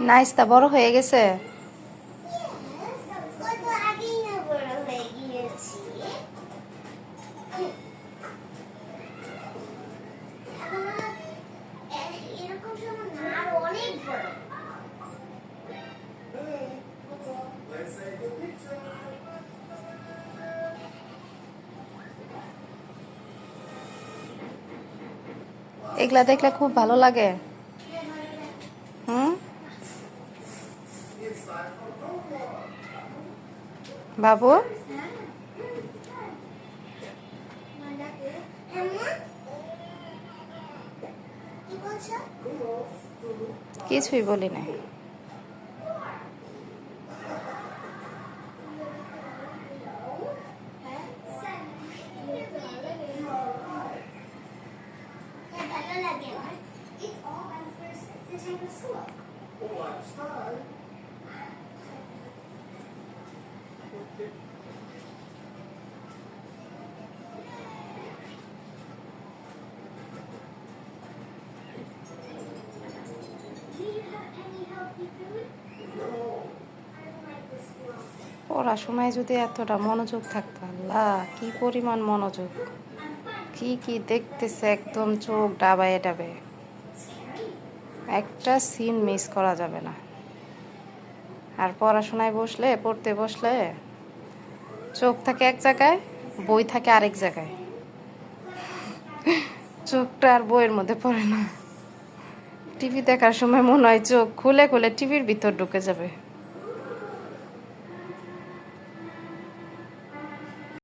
নাইসটা বড় হয়ে গেছে। এগুলা দেখলে খুব ভালো লাগে। হুম বাবু, কিছুই বলি নাই। পড়াশোনায় যদি এতটা মনোযোগ থাকতো, আল্লাহ কি পরিমাণ মনোযোগ! কি কি দেখতেছে, একদম চোখ ডাবায় ডাবে, একটা সিন মিস করা যাবে না। আর পড়াশোনায় বসলে, পড়তে বসলে চোখ থাকে এক জায়গায়, বই থাকে আরেক জায়গায়। চোখটা আর বইয়ের মধ্যে পড়ে না। টিভি দেখার সময় মনে হয় চোখ খুলে খুলে টিভির ভিতর ঢুকে যাবে।